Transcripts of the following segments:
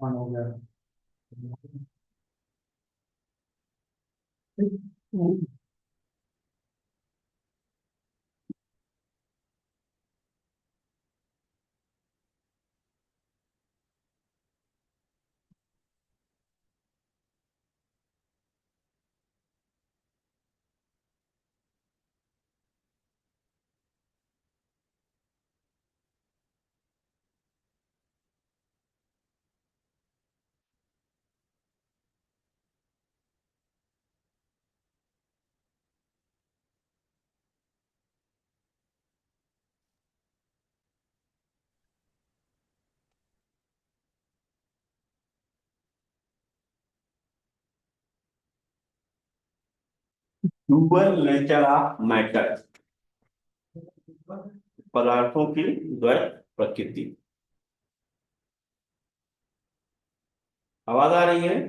On हो गया। Dual nature of matter, पदार्थों की द्वैत प्रकृति। आवाज आ रही है?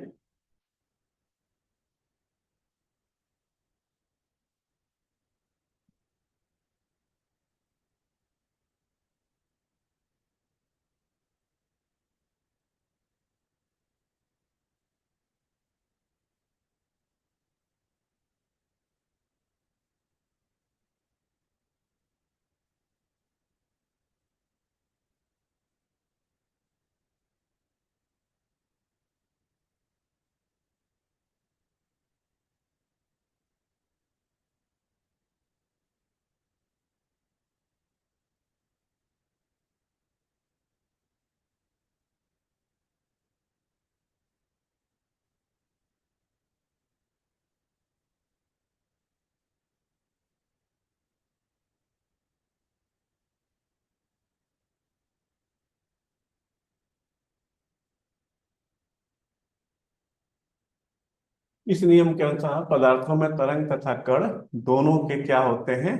इस नियम के अनुसार पदार्थों में तरंग तथा कण दोनों के क्या होते हैं?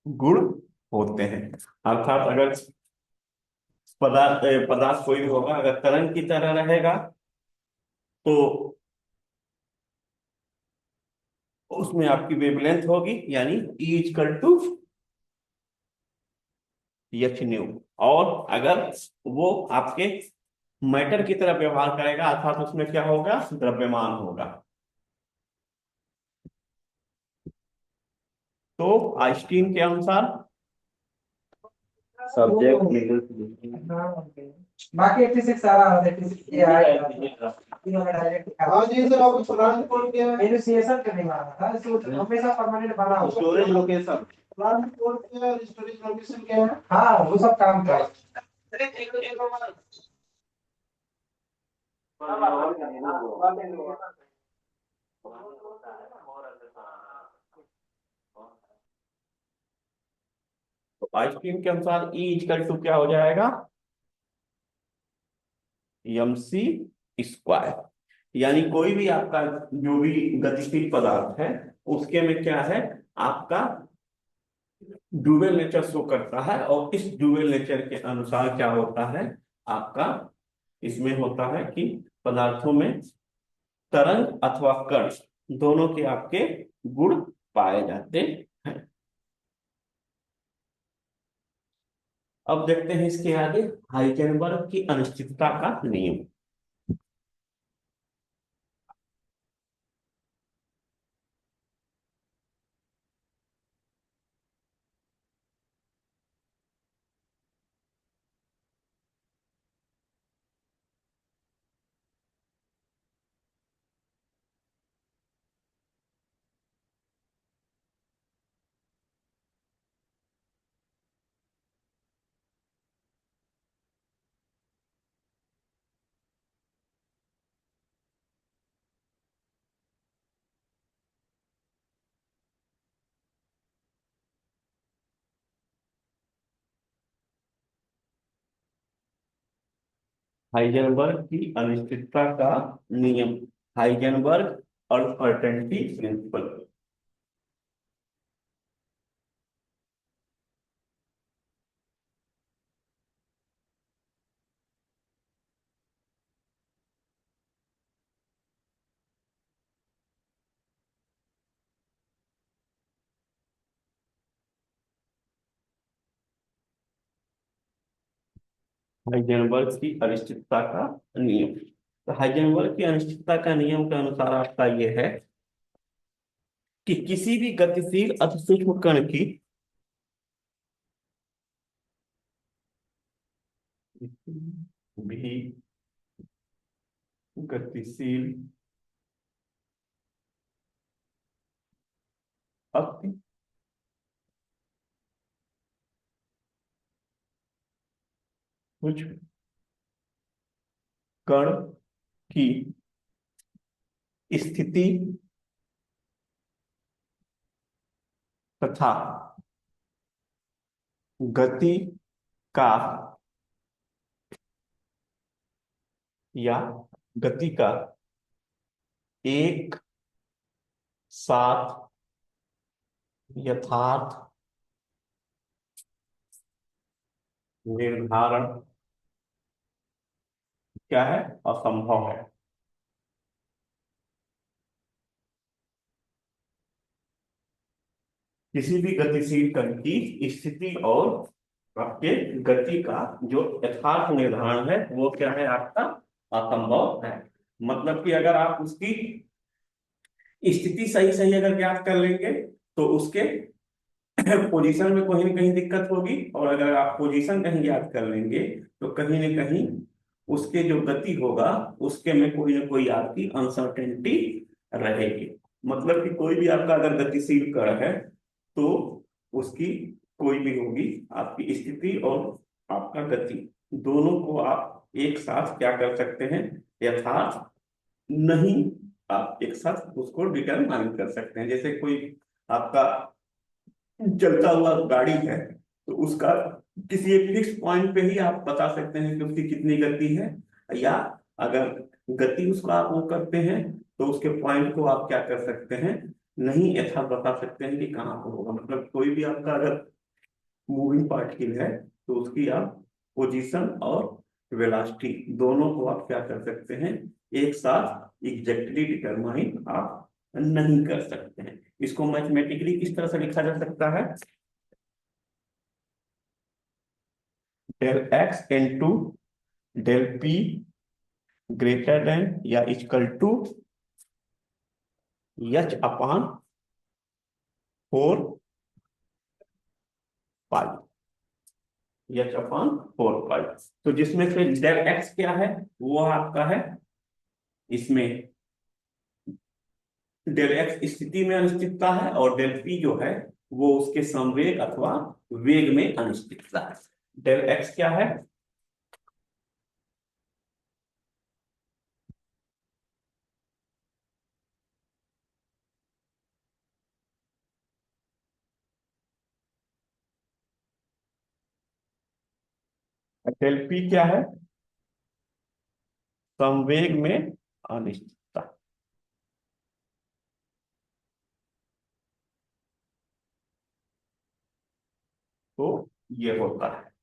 गुण होते हैं। अर्थात अगर पदार्थ कोई भी होगा, अगर तरंग की तरह रहेगा तो उसमें आपकी वेवलेंथ होगी, यानी E equal to h nu. और अगर वो आपके मैटर की तरह व्यवहार करेगा, अर्थात उसमें क्या होगा? द्रव्यमान होगा। तो आइंस्टीन के अनुसार सब्जेक्ट बाकी 86 आ रहा है, 86 ये आएगा। इन्होंने डायरेक्ट हाँ जी सर, आपको प्लान कोड क्या है? इनिशिएशन करने वाला था, इसको हमेशा परमानेंट बना हुआ स्टोरेज लोकेशन। प्लान कोड क्या है, स्टोरेज लोकेशन क्या है? हाँ वो सब काम कर। तो आइंस्टीन के अनुसार E इक्वल टू क्या हो जाएगा? MC square. यानी कोई भी आपका जो भी गतिशील पदार्थ है, उसके में क्या है? आपका ड्यूअल नेचर शो करता है, और इस ड्यूअल नेचर के अनुसार क्या होता है आपका? इसमें होता है कि पदार्थों में तरंग अथवा कण दोनों के आपके गुण पाए जाते हैं। अब देखते हैं इसके आगे हाइजेनबर्ग की अनिश्चितता का नियम। हाइजेनबर्ग की अनिश्चितता का नियम, हाइजेनबर्ग अनसर्टेनिटी प्रिंसिपल। हाइजेनबर्ग की अनिश्चितता का नियम। तो हाइजेनबर्ग की अनिश्चितता का नियम के अनुसार आपका यह है कि किसी भी गतिशील अतिसूक्ष्म कण की भी गतिशील अति सूक्ष्म कण की स्थिति तथा गति का या गति का एक साथ यथार्थ निर्धारण क्या है, असंभव है। किसी भी गतिशील कण की स्थिति और आपके गति का जो यथार्थ निर्धारण है वो क्या है, आपका असंभव है। मतलब कि अगर आप उसकी स्थिति सही सही अगर ज्ञात कर लेंगे तो उसके पोजीशन में कहीं ना कहीं दिक्कत होगी, और अगर आप पोजीशन कहीं ज्ञात कर लेंगे तो कहीं ना कहीं उसके जो गति होगा उसके में कोई ना कोई आपकी अनसर्टेनिटी रहेगी। मतलब कि कोई भी आपका अगर गतिशील कण है तो उसकी कोई भी होगी आपकी स्थिति और आपका गति, दोनों को आप एक साथ क्या कर सकते हैं, यथार्थ नहीं, आप एक साथ उसको डिटरमाइन कर सकते हैं। जैसे कोई आपका चलता हुआ गाड़ी है तो उसका किसी एक फिक्स पॉइंट पे ही आप बता सकते हैं कि उसकी कितनी गति है, या अगर गति उसको आप वो करते हैं तो उसके पॉइंट को आप क्या कर सकते हैं, नहीं यथार्थ बता सकते हैं कि कहाँ पर होगा। मतलब कोई भी आपका अगर मूविंग पार्टिकल है तो उसकी आप पोजीशन और वेलोसिटी दोनों को आप क्या कर सकते हैं, एक साथ एग्जैक्टली डिटरमाइन आप नहीं कर सकते हैं। इसको मैथमेटिकली किस तरह से लिखा जा सकता है, del X into del P greater than या equal to H upon 4 pi, H upon 4 pi. तो जिसमें से डेल एक्स क्या है, वो आपका है इसमें डेल एक्स स्थिति में अनिश्चितता है, और डेल पी जो है वो उसके संवेग अथवा वेग में अनिश्चितता है। डेल एक्स क्या है, डेल पी क्या है, संवेग में अनिश्चितता। तो ये होता है।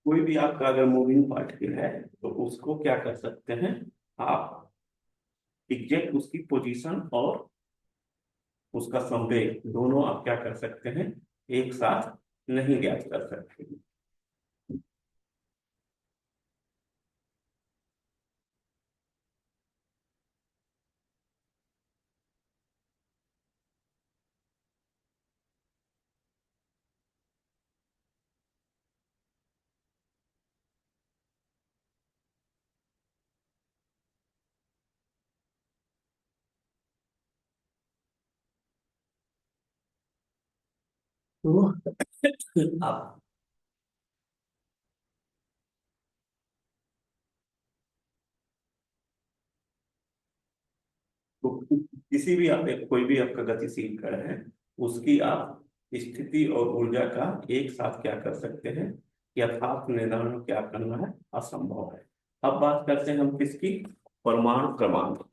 कोई भी आपका अगर मूविंग पार्टिकल है तो उसको क्या कर सकते हैं आप, एग्जैक्ट उसकी पोजीशन और उसका संवेग दोनों आप क्या कर सकते हैं, एक साथ नहीं ज्ञात कर सकते। तो आप तो किसी भी आप कोई भी आपका गतिशील कण है उसकी आप स्थिति और ऊर्जा का एक साथ क्या कर सकते हैं, यथार्थ निर्धारण क्या करना है, असंभव है। अब बात करते हैं हम किसकी, परमाणु क्रमांक।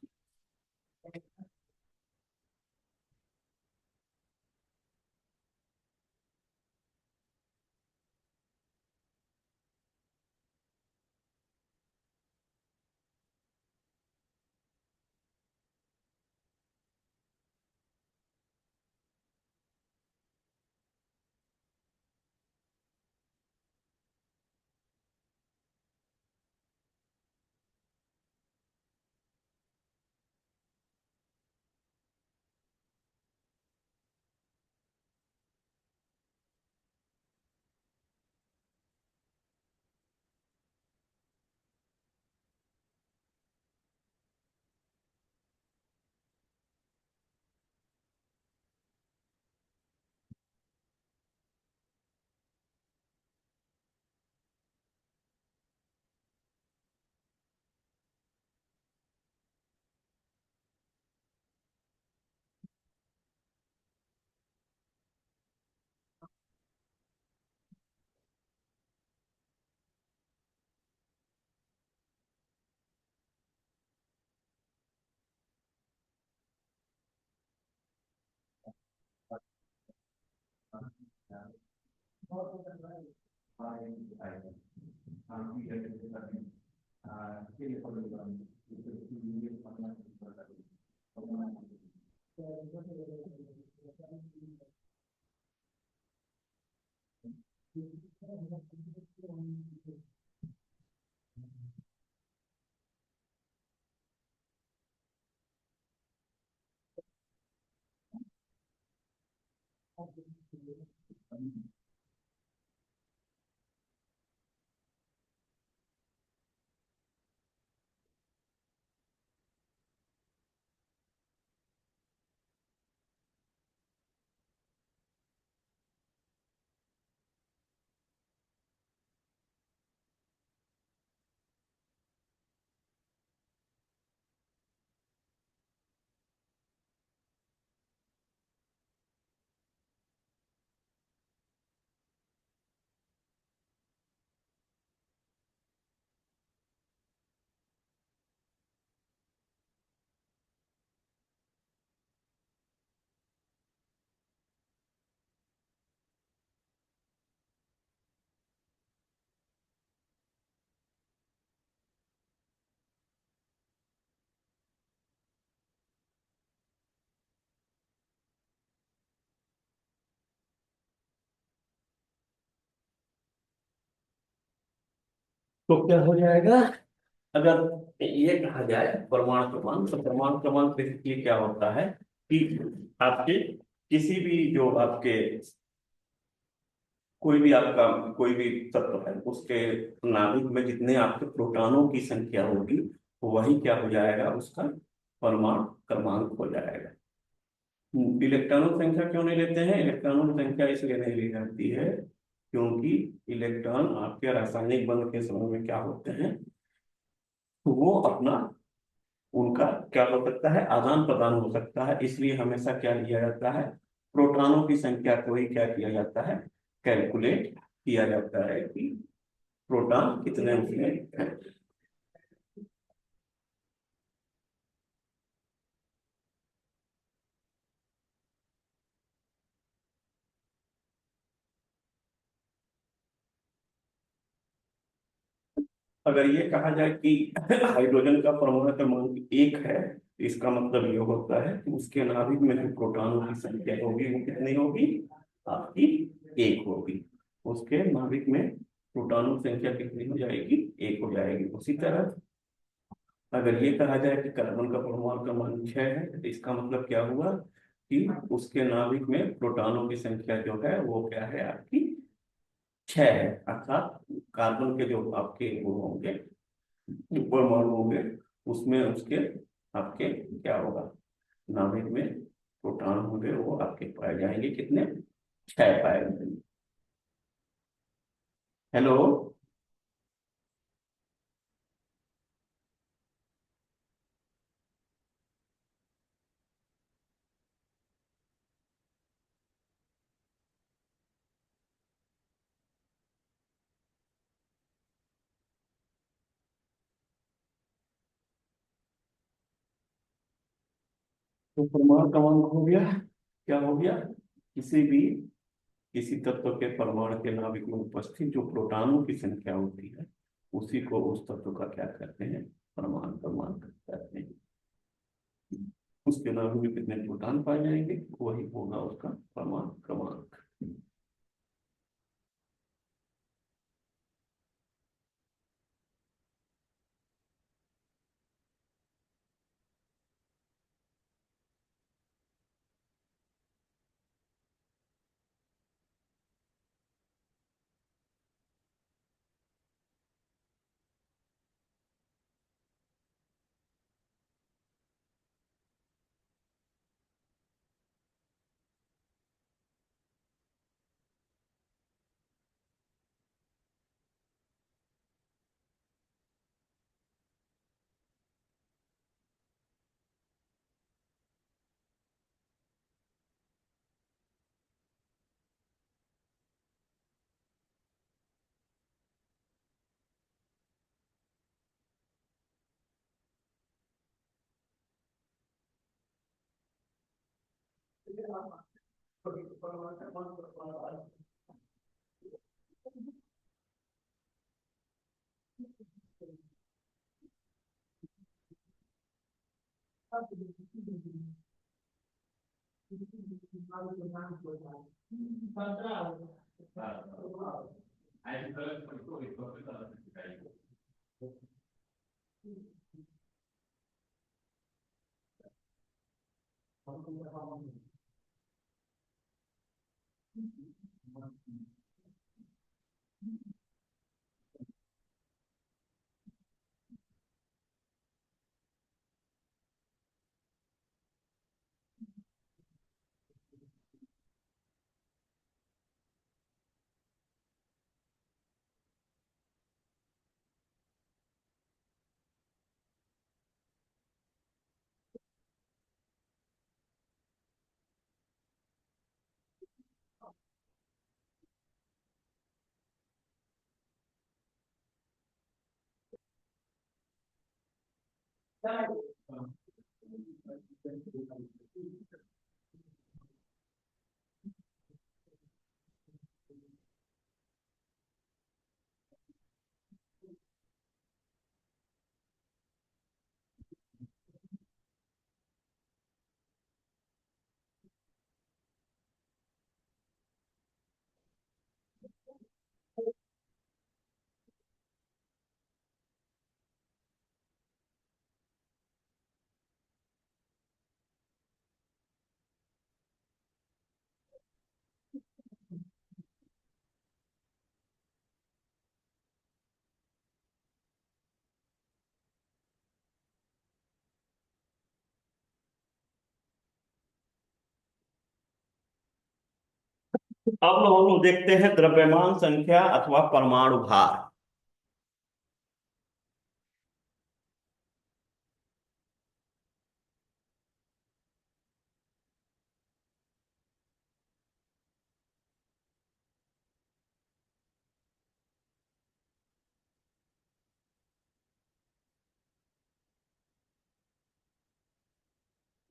तो क्या हो जाएगा? अगर ये कहा जाए परमाणु क्रमांक, तो परमाणु क्रमांक बेसिकली क्या होता है कि आपके किसी भी जो आपके कोई भी तत्व है उसके नाभिक में जितने आपके प्रोटॉनों की संख्या होगी, वही क्या हो जाएगा, उसका परमाणु क्रमांक हो जाएगा। इलेक्ट्रॉनों की संख्या क्यों नहीं लेते हैं? इलेक्ट्रॉनों की संख्या इसलिए नहीं ली जाती है क्योंकि इलेक्ट्रॉन आपके रासायनिक बंध के समय में क्या होते हैं, वो अपना उनका क्या हो सकता है, आदान प्रदान हो सकता है। इसलिए हमेशा क्या लिया जाता है, प्रोटॉनों की संख्या को ही क्या किया जाता है, कैलकुलेट किया जाता है कि प्रोटॉन कितने उसमें हैं। अगर ये कहा जाए कि हाइड्रोजन का परमाणु क्रमांक 1 है, तो इसका मतलब ये होता है कि उसके नाभिक में जो प्रोटॉनों की संख्या होगी वो कितनी होगी, आपकी 1 होगी। उसके नाभिक में प्रोटॉनों की संख्या कितनी हो जाएगी, 1 हो जाएगी। उसी तरह अगर ये कहा जाए कि कार्बन का परमाणु क्रमांक 6 है, तो इसका मतलब क्या हुआ कि उसके नाभिक में प्रोटॉनों की संख्या जो है वो क्या है, आपकी 6 है। अर्थात कार्बन के जो आपके वो होंगे, जो परमाणु होंगे, उसमें उसके आपके क्या होगा, नाभिक में प्रोटॉन होंगे, वो आपके पाए जाएंगे कितने, 6 पाए जाएंगे। हेलो। तो परमाणु क्रमांक हो गया, क्या हो गया, किसी तत्व के परमाणु के नाभिक में उपस्थित जो प्रोटॉनों की संख्या होती है, उसी को उस तत्व का क्या कहते हैं, परमाणु क्रमांक कहते हैं। उसके नाभिक में कितने प्रोटॉन पाए जाएंगे, वही होगा उसका परमाणु क्रमांक। अब हम लोग देखते हैं द्रव्यमान संख्या अथवा परमाणु भार।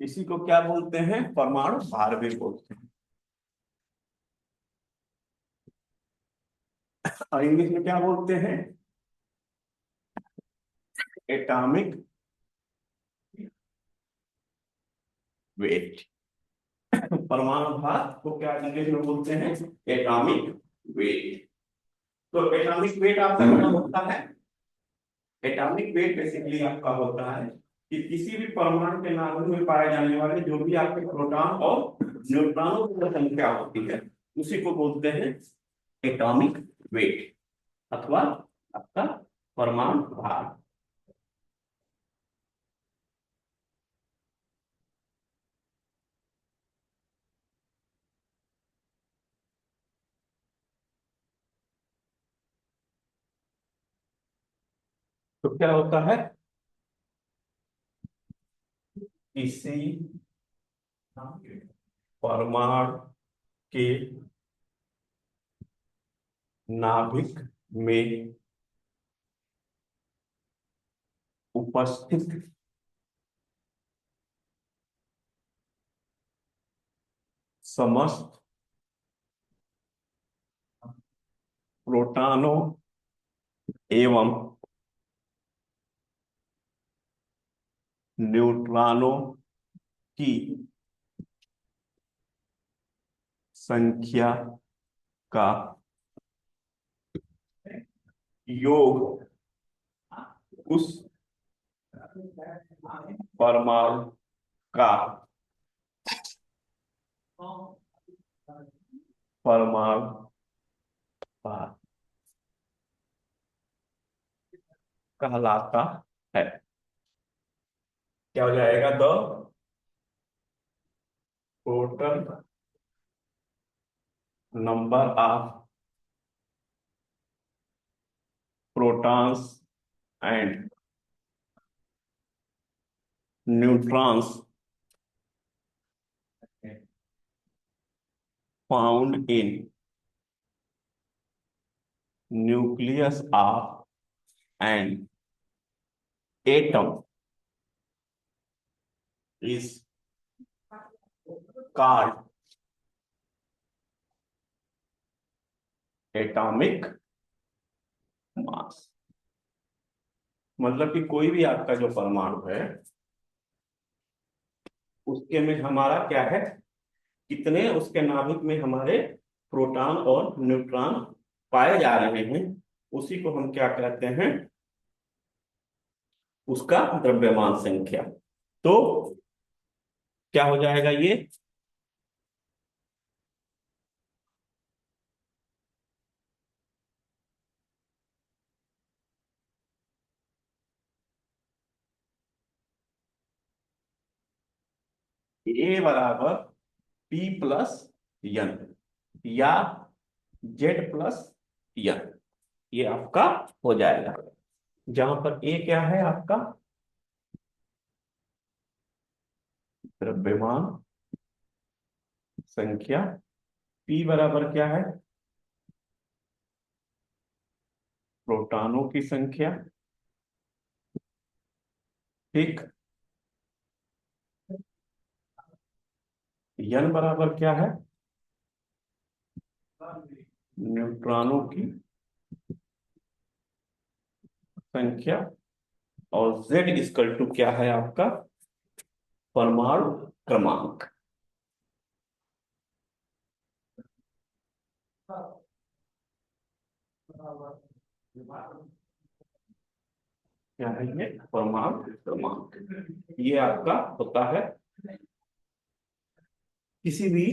इसी को क्या बोलते हैं? परमाणु भार भी बोलते हैं। और इंग्लिश में क्या बोलते हैं? Atomic weight. परमाणु भार को क्या इंग्लिश में बोलते हैं? Atomic weight. तो एटॉमिक वेट आपका क्या होता है? एटॉमिक वेट बेसिकली आपका होता है कि किसी भी परमाणु के नाभिक में पाए जाने वाले जो भी आपके प्रोटॉन और न्यूट्रॉनों की जो संख्या होती है उसी को बोलते हैं एटॉमिक वेट अथवा आपका परमाणु भार। तो क्या होता है? किसी परमाणु के नाभिक में उपस्थित समस्त प्रोटॉनों एवं न्यूट्रॉनों की संख्या का योग उस परमाणु का परमाणु भार कहलाता है। क्या हो जाएगा? The total number of protons and neutrons found in nucleus of an atom is called atomic mass. मतलब कि कोई भी आपका जो परमाणु है उसके में हमारा क्या है, कितने उसके नाभिक में हमारे प्रोटॉन और न्यूट्रॉन पाए जा रहे हैं, उसी को हम क्या कहते हैं, उसका द्रव्यमान संख्या। तो क्या हो जाएगा ये, ए बराबर पी प्लस यन या जेड प्लस यन, ये आपका हो जाएगा। जहां पर ए क्या है आपका द्रव्यमान संख्या, पी बराबर क्या है प्रोटॉनों की संख्या, ठीक, यन बराबर क्या है न्यूट्रॉनों की संख्या, और z इक्वल टू क्या है आपका परमाणु क्रमांक। क्या है ये परमाणु क्रमांक, ये आपका होता है किसी भी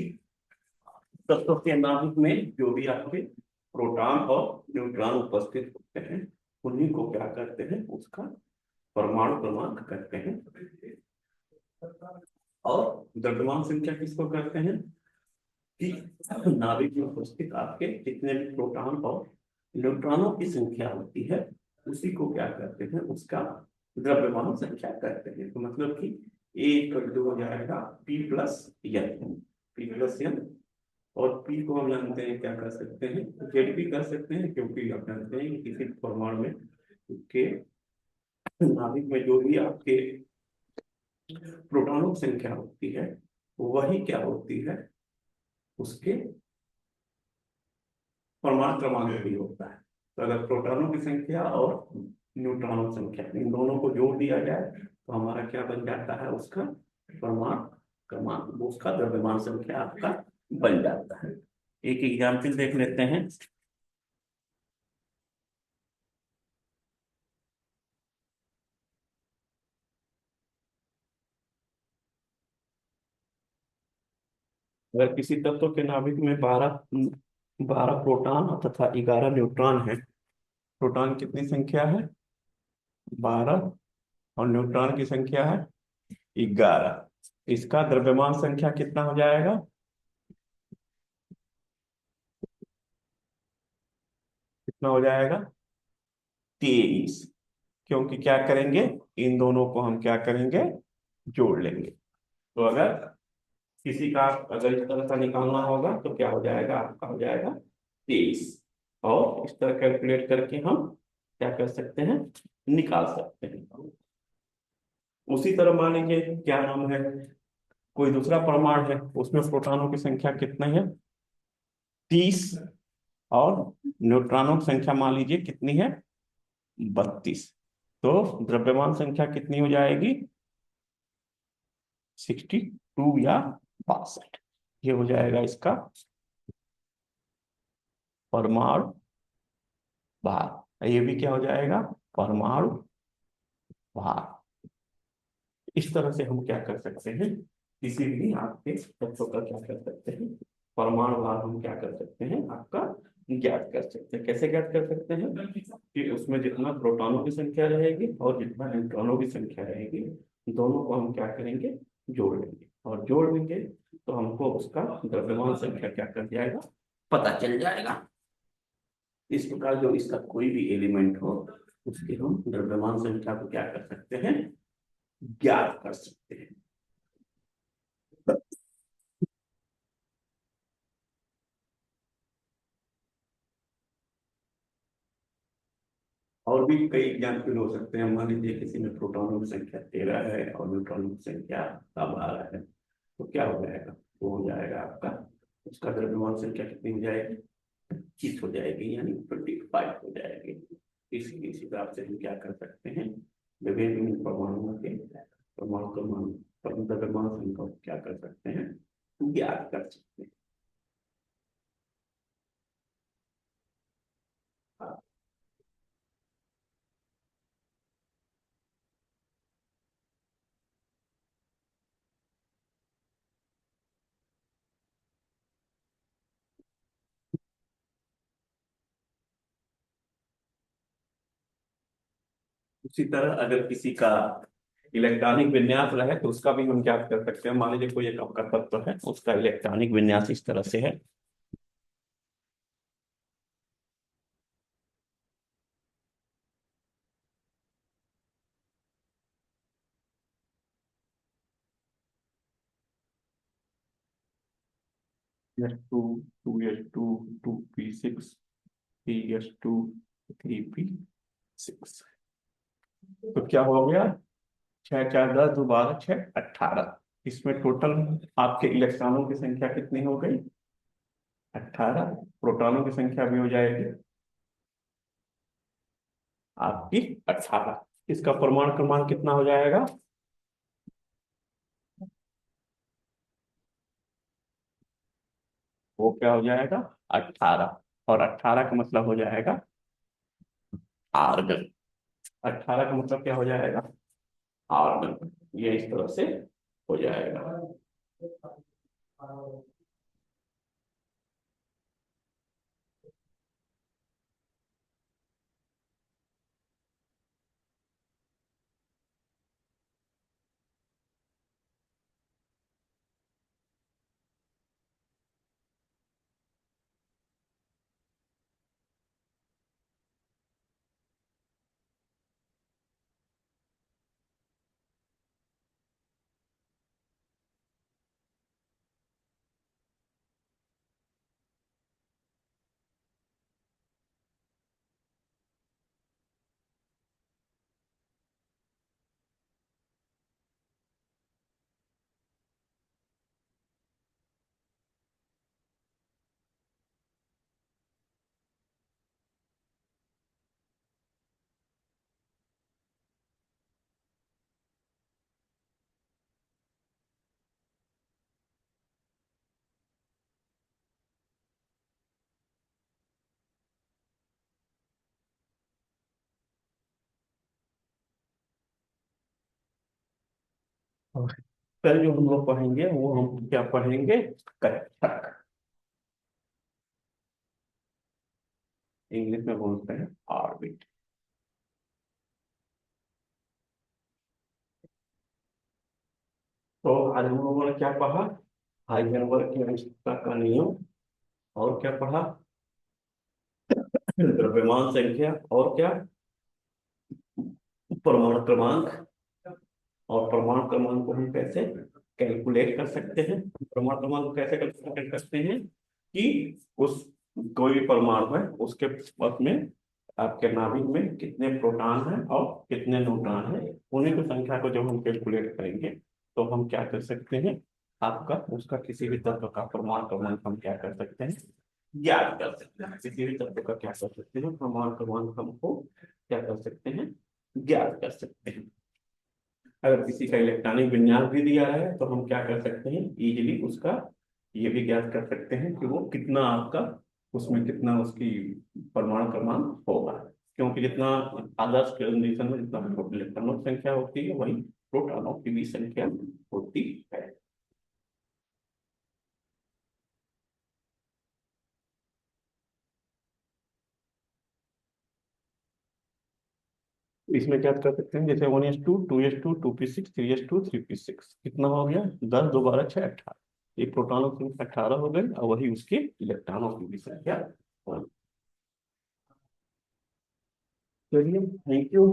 तत्व के नाभिक में जो भी आपके प्रोटॉन और न्यूट्रॉन उपस्थित होते हैं, उन्हीं को क्या करते हैं उसका परमाणु क्रमांक कहते हैं। और द्रव्यमान संख्या किसको कहते हैं कि नाभिक में उपस्थित आपके जितने भी प्रोटॉन और न्यूट्रॉनों की संख्या होती है, उसी को क्या कहते हैं उसका द्रव्यमान संख्या कहते हैं। तो मतलब कि ए इक्वल टू हो जाएगा p plus n, p plus n, और पी को हम जानते हैं क्या कर सकते हैं जेड भी कर सकते हैं, क्योंकि आप जानते हैं कि किसी परमाणु में के नाभिक में जो भी आपके प्रोटॉनों की संख्या होती है वही क्या होती है उसके परमाणु क्रमांक भी होता है। तो अगर प्रोटॉनों की संख्या और न्यूट्रॉनों की संख्या इन दोनों को जोड़ दिया जाए तो हमारा क्या बन जाता है उसका परमाणु क्रमांक, वो उसका द्रव्यमान संख्या आपका बन जाता है। एक एग्जाम्पल देख लेते हैं। अगर किसी तत्व के नाभिक में 12 प्रोटॉन तथा 11 न्यूट्रॉन है, प्रोटॉन कितनी संख्या है 12 और न्यूट्रॉन की संख्या है 11, इसका द्रव्यमान संख्या कितना हो जाएगा, कितना हो जाएगा 23। क्योंकि क्या करेंगे इन दोनों को हम क्या करेंगे जोड़ लेंगे। तो अगर किसी का अगर इस तरह का निकालना होगा तो क्या हो जाएगा आपका हो जाएगा 23, और इस तरह कैलकुलेट करके हम क्या कर सकते हैं निकाल सकते हैं। उसी तरह मान लीजिए क्या नाम है कोई दूसरा परमाणु है, उसमें प्रोटॉनों की संख्या कितनी है 30, और न्यूट्रॉनों की संख्या मान लीजिए कितनी है 32। तो द्रव्यमान संख्या कितनी हो जाएगी 62 या 62, ये हो जाएगा इसका परमाणु भार, ये भी क्या हो जाएगा परमाणु भार। इस तरह से हम क्या कर सकते हैं किसी भी आपके तत्व का क्या कर सकते हैं परमाणु भार हम क्या कर सकते हैं आपका ज्ञात कर सकते हैं। कैसे ज्ञात कर सकते हैं कि उसमें जितना प्रोटॉनों की संख्या रहेगी और जितना न्यूट्रॉनों की संख्या रहेगी, दोनों को हम क्या करेंगे जोड़ लेंगे, और जोड़ लेंगे तो हमको उसका द्रव्यमान संख्या क्या कर जाएगा पता चल जाएगा। इस प्रकार जो इसका कोई भी एलिमेंट हो उसके हम द्रव्यमान संख्या को क्या कर सकते हैं ज्ञात कर सकते हैं। और भी कई एग्जाम्पल हो सकते हैं। मान लीजिए किसी में प्रोटॉनों की संख्या 13 है और न्यूट्रॉनों की संख्या 12 है, तो क्या हो जाएगा वो हो जाएगा आपका उसका द्रव्यमान संख्या कितनी हो जाएगी 25 हो जाएगी, यानी 25 हो जाएगी। इसी हिसाब से हम क्या कर सकते हैं, विभिन्न परमाणुओं के परमाणु क्रमांक परमाणु संख्या को क्या कर सकते हैं, ज्ञात कर सकते हैं। उसी तरह अगर किसी का इलेक्ट्रॉनिक विन्यास रहे तो उसका भी हम क्या कर सकते हैं। मान लीजिए कोई एक आपका तत्व है, उसका इलेक्ट्रॉनिक विन्यास इस तरह से है। S2 2s2 2p6 3s2 3p6। तो क्या हो गया, 6 4 10 2 12 6 18। इसमें टोटल आपके इलेक्ट्रॉनों की संख्या कितनी हो गई, 18। प्रोटॉनों की संख्या भी हो जाएगी आपकी 18। इसका परमाणु क्रमांक कितना हो जाएगा, वो क्या हो जाएगा 18। और 18 का मतलब हो जाएगा आर्गन। 18 का मतलब क्या हो जाएगा, आर्गन। ये इस तरह से हो जाएगा। और कल जो हम लोग पढ़ेंगे वो हम क्या पढ़ेंगे, कक्षक। इंग्लिश में बोलते हैं ऑर्बिट। तो आज हम लोगों ने क्या पढ़ा, हाइजेनबर्ग की अनिश्चितता का नियम, और क्या पढ़ा, द्रव्यमान संख्या, और क्या, परमाणु क्रमांक। और परमाणु क्रमांक को हम कैसे कैलकुलेट कर सकते हैं, परमाणु क्रमांक को कैसे कैलकुलेट करते हैं कि उस कोई भी परमाणु है उसके पास में आपके नाभिक में कितने प्रोटॉन हैं और कितने न्यूट्रॉन हैं, उन्हीं की संख्या को जब हम कैलकुलेट करेंगे तो हम क्या कर सकते हैं, आपका उसका किसी भी तत्व का परमाणु क्रमांक हम क्या कर सकते हैं, ज्ञात कर सकते हैं। किसी भी तत्व का क्या कर सकते हैं, परमाणु क्रमांक हमको क्या कर सकते हैं, ज्ञात कर सकते हैं। अगर किसी का इलेक्ट्रॉनिक विन्यास भी दिया है तो हम क्या कर सकते हैं, इजीली उसका ये भी ज्ञात कर सकते हैं कि वो कितना आपका उसमें कितना उसकी परमाणु क्रमांक होगा। क्योंकि जितना आदर्श कंडीशन में जितना इलेक्ट्रॉनों की संख्या होती है वही प्रोटॉनों की भी संख्या होती है। इसमें क्या कर सकते हैं, जैसे 1s2 2s2 2p6 3s2 3p6 कितना हो गया, 10 2 12 6 18। एक प्रोटॉनों की संख्या 18 हो गई और वही उसके इलेक्ट्रॉनों की भी संख्या होगी। चलिए, थैंक यू।